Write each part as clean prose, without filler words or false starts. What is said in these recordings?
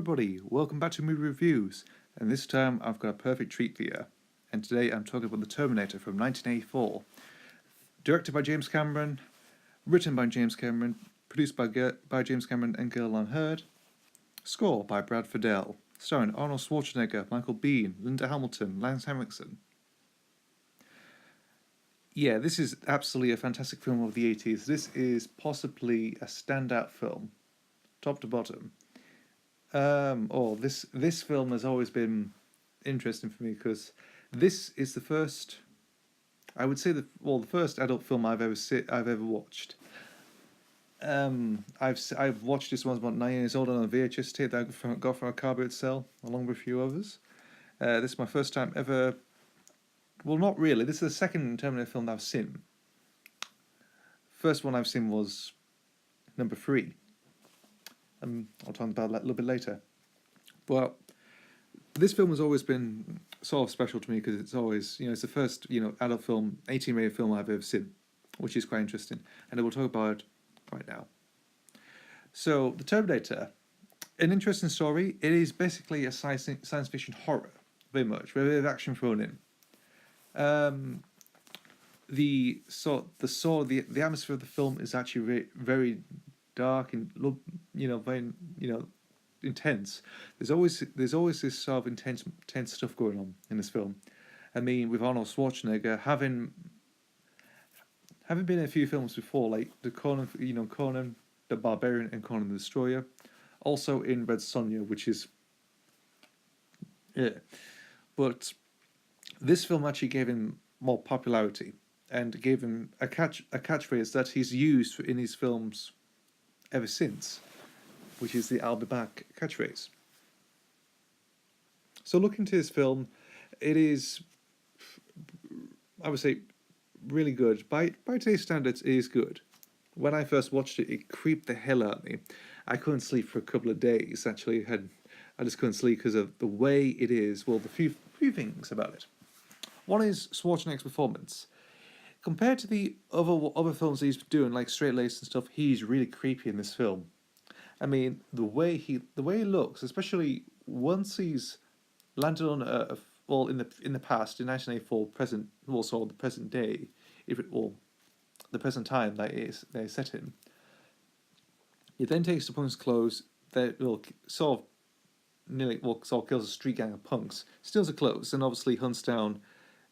everybody, welcome back to Movie Reviews, and this time I've got a perfect treat for you. And today I'm talking about the Terminator from 1984. Directed by James Cameron, written by James Cameron, produced by James Cameron and Gillian Hurd, score by Brad Fiedel, starring Arnold Schwarzenegger, Michael Biehn, Linda Hamilton, Lance Henriksen. Yeah, this is absolutely a fantastic film of the 80s. This is possibly a standout film, top to bottom. This film has always been interesting for me because this is the first, I would say the first adult film I've ever watched. I've watched this when I was about 9 years old on a VHS tape that I got from a car boot sale, along with a few others. This is my first time ever. Well, not really. This is the second Terminator film that I've seen. First one I've seen was number 3. I'll talk about that a little bit later. But this film has always been sort of special to me because it's always, it's the first, adult film, 18-rated film I've ever seen, which is quite interesting. And I will talk about it right now. So, The Terminator, an interesting story. It is basically a science fiction horror, very much, with a bit of action thrown in. The atmosphere of the film is actually very dark and very intense. There's always this sort of intense stuff going on in this film. I mean, with Arnold Schwarzenegger having been in a few films before, like the Conan the Barbarian and Conan the Destroyer, also in Red Sonja, which is but this film actually gave him more popularity and gave him a catchphrase that he's used in his films ever since, which is the "I'll be back" catchphrase. So looking to this film, it is, I would say, really good. By today's standards, it is good. When I first watched it, it creeped the hell out of me. I couldn't sleep for a couple of days. Actually, I just couldn't sleep because of the way it is. Well, the few things about it. One is Schwarzenegger's performance. Compared to the other films he's doing, like Straight Laced and stuff, he's really creepy in this film. I mean, the way he looks, especially once he's landed on Earth, well, in the past, in 1984, the present day, the present time they're set in. He then takes upon his clothes that will sort of kills a street gang of punks, steals the clothes, and obviously hunts down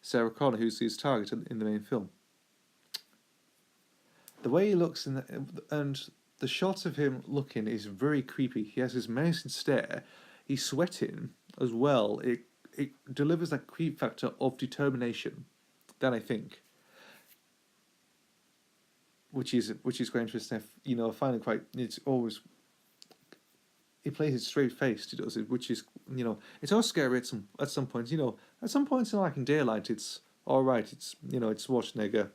Sarah Connor, who's his target in the main film. The way he looks and the shots of him looking is very creepy. He has this menacing stare. He's sweating as well. It delivers that creep factor of determination, that I think, which is quite interesting. I find it quite. It's always. He plays it straight faced. He does it, which is it's all scary at some points. At some points in like in daylight, it's all right. It's it's Schwarzenegger.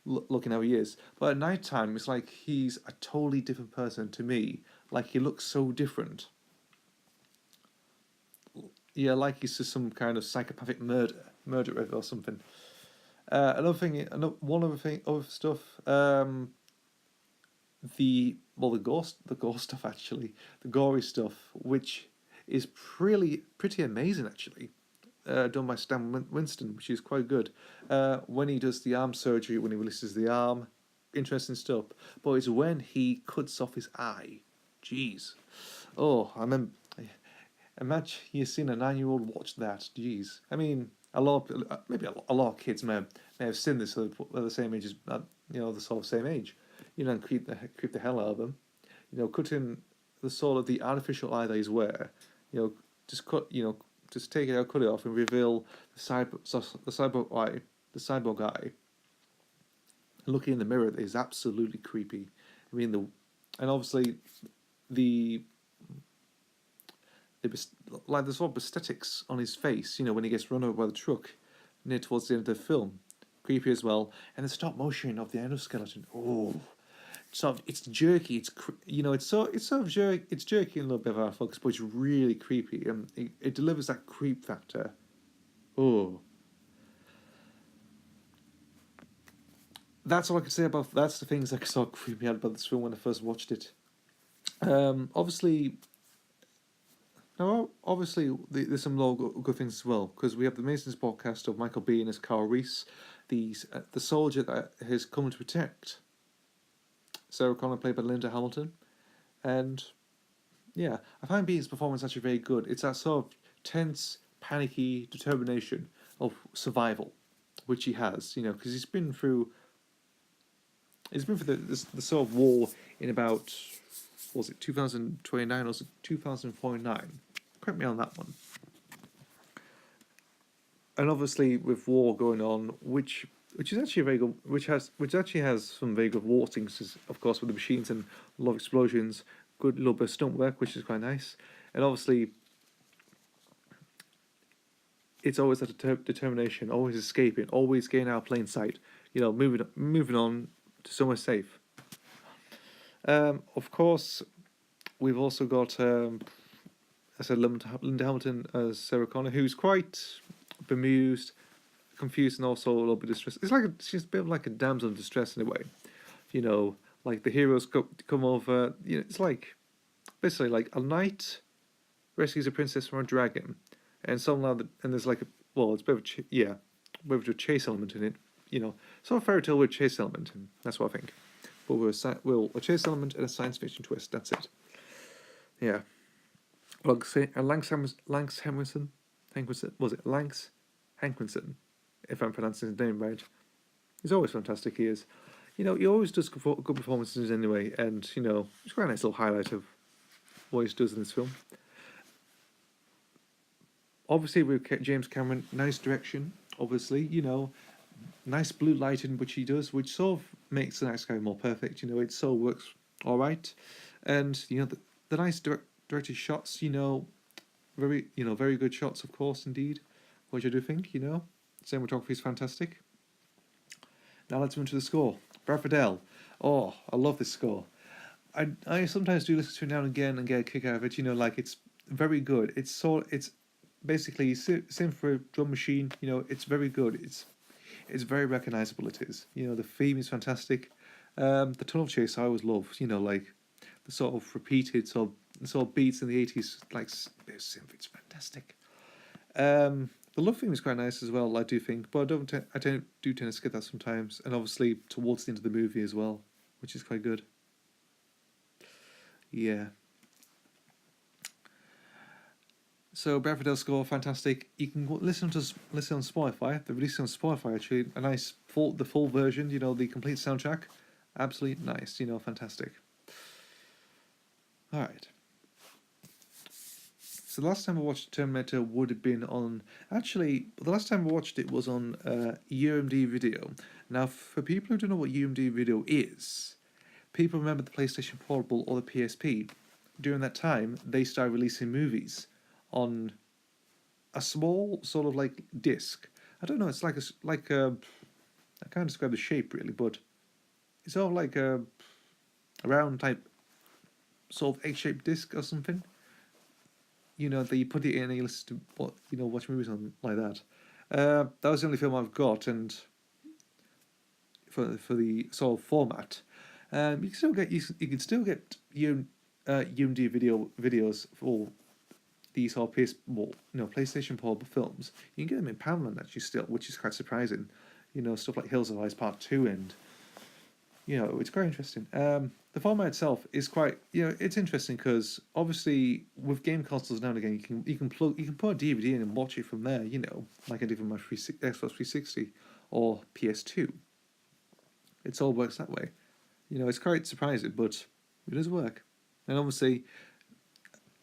Looking how he is, but at night time it's like he's a totally different person to me. Like he looks so different. Yeah, like he's just some kind of psychopathic murderer or something. Other stuff. The gore stuff actually, the gory stuff, which is pretty amazing actually. Done by Stan Winston, which is quite good. When he does the arm surgery, when he releases the arm, interesting stuff. But it's when he cuts off his eye. Jeez. Oh, I remember. Imagine you've seen a 9-year-old watch that. Jeez. I mean, a lot of kids may have seen this at the same age as the sort of same age. And creep the hell out of them. Cutting the sort of the artificial eye that he's wearing. Just take it out, cut it off, and reveal the cyborg eye. Looking in the mirror is absolutely creepy. I mean, and obviously the sort of prosthetics on his face. When he gets run over by the truck, near towards the end of the film, creepy as well. And the stop motion of the endoskeleton. Oh. It's jerky. It's jerky in a little bit of our focus, but it's really creepy, and it delivers that creep factor. Oh, that's all I can say about. That's the things that sort of creeped me out about this film when I first watched it. Obviously, Now, obviously, there's some good things as well, because we have the Masons podcast of Michael Biehn as Carl Reese, the soldier that has come to protect Sarah Connor, played by Linda Hamilton. And yeah, I find Bihn's performance actually very good. It's that sort of tense, panicky determination of survival, which he has, because he's been through the sort of war in about, what was it, 2029 or 2049? Correct me on that one. And obviously with war going on, which is actually very good, which actually has some very good war scenes, of course, with the machines and a lot of explosions, good little bit of stunt work, which is quite nice, and obviously it's always that determination, always escaping, always getting out of plain sight, moving on to somewhere safe. Of course, we've also got, I said, Linda Hamilton as Sarah Connor, who's quite bemused, confused, and also a little bit distressed. She's a bit like a damsel in distress in a way, like the heroes come over. It's like basically like a knight rescues a princess from a dragon, and and there's like it's a bit of a bit of a chase element in it. Sort of fairy tale with chase element, and that's what I think. But a chase element and a science fiction twist. That's it. Yeah. Lanks Henriksen, was it Lanks Hankinson, if I'm pronouncing his name right. He's always fantastic. He is. He always does good performances anyway, and it's quite a nice little highlight of what he does in this film. Obviously, with James Cameron, nice direction. Obviously, nice blue lighting, which he does, which sort of makes the night sky more perfect. It sort of works all right, and the nice directed shots. Very good shots, of course, indeed. Which I do think. Cinematography is fantastic. Now let's move to the score. Bradford L. Oh, I love this score. I sometimes do listen to it now and again and get a kick out of it. It's very good. It's basically same for a drum machine. It's very good. It's very recognizable. It is. The theme is fantastic. The tunnel chase I always love. Like the sort of repeated sort of beats in the 80s, like synth. It's fantastic. The love theme is quite nice as well, I do think, but I tend to skip that sometimes, and obviously towards the end of the movie as well, which is quite good. Yeah. So Bradford score, fantastic. You can listen on Spotify. They're releasing on Spotify actually. The full version. The complete soundtrack. Absolutely nice. Fantastic. All right. So the last time I watched Terminator would have been on... Actually, the last time I watched it was on UMD Video. Now, for people who don't know what UMD Video is, people remember the PlayStation Portable or the PSP. During that time, they started releasing movies on a small sort of like disc. I don't know, it's like a I can't describe the shape really, but it's sort of like a round type sort of egg-shaped disc or something. That you put it in and you listen to watch movies on like that. That was the only film I've got, and for the sort of format, you can still get UMD videos for these sort of PlayStation Portable films. You can get them in Poundland actually still, which is quite surprising. Stuff like Hills of Ice Part 2 and it's quite interesting. The format itself is quite, it's interesting because obviously with game consoles now and again, you can put a DVD in and watch it from there, like I did with my Xbox 360 or PS2. It all works that way. It's quite surprising, but it does work. And obviously,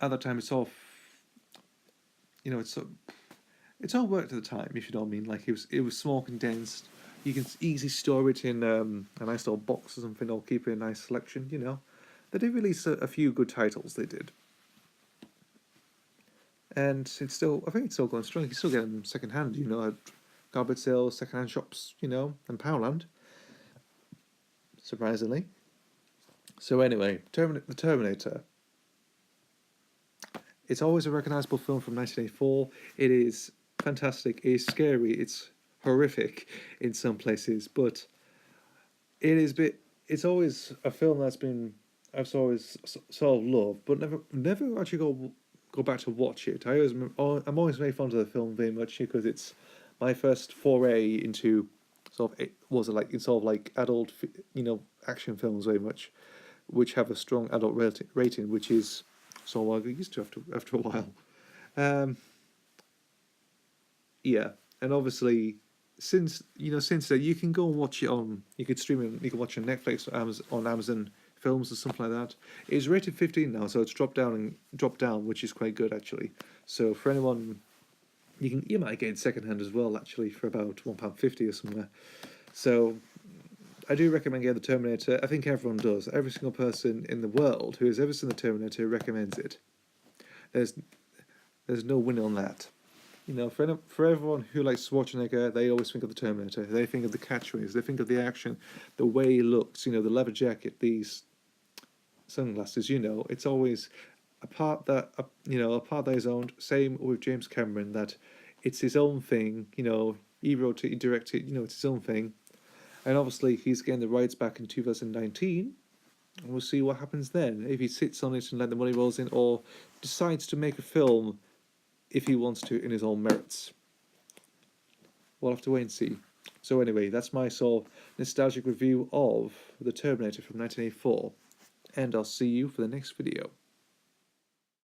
at that time, it's all worked at the time, if you know what I mean. Like it was small, condensed. You can easily store it in a nice little box or something, or keep it in a nice selection, They did release a few good titles, they did. And I think it's still going strong. You can still get them second hand, at garbage sales, second hand shops, and Poundland. Surprisingly. So anyway, The Terminator. It's always a recognisable film from 1984. It is fantastic. It is scary. It's horrific in some places, but it's always a film I've always sort of loved, but never actually go back to watch it. I'm always very fond of the film very much because it's my first foray into sort of like adult action films very much, which have a strong adult rating, which is sort of what I get used to after a while. Um, yeah, and obviously since then you can go and watch it on you could stream it, you can watch it on Netflix or Amazon Films or something like that. It's rated 15 now, so it's dropped down, which is quite good actually. So for anyone, you might get it second hand as well actually for about £1.50 or somewhere. So I do recommend getting the Terminator. I think everyone does. Every single person in the world who has ever seen the Terminator recommends it. There's no win on that. For everyone who likes Schwarzenegger, they always think of the Terminator. They think of the catchphrase. They think of the action, the way he looks. The leather jacket, these sunglasses. It's always a part that is owned. Same with James Cameron, that it's his own thing. He wrote it, he directed it. It's his own thing. And obviously, he's getting the rights back in 2019. And we'll see what happens then. If he sits on it and let the money rolls in, or decides to make a film if he wants to in his own merits. We'll have to wait and see. So anyway, that's my sort of nostalgic review of The Terminator from 1984. And I'll see you for the next video.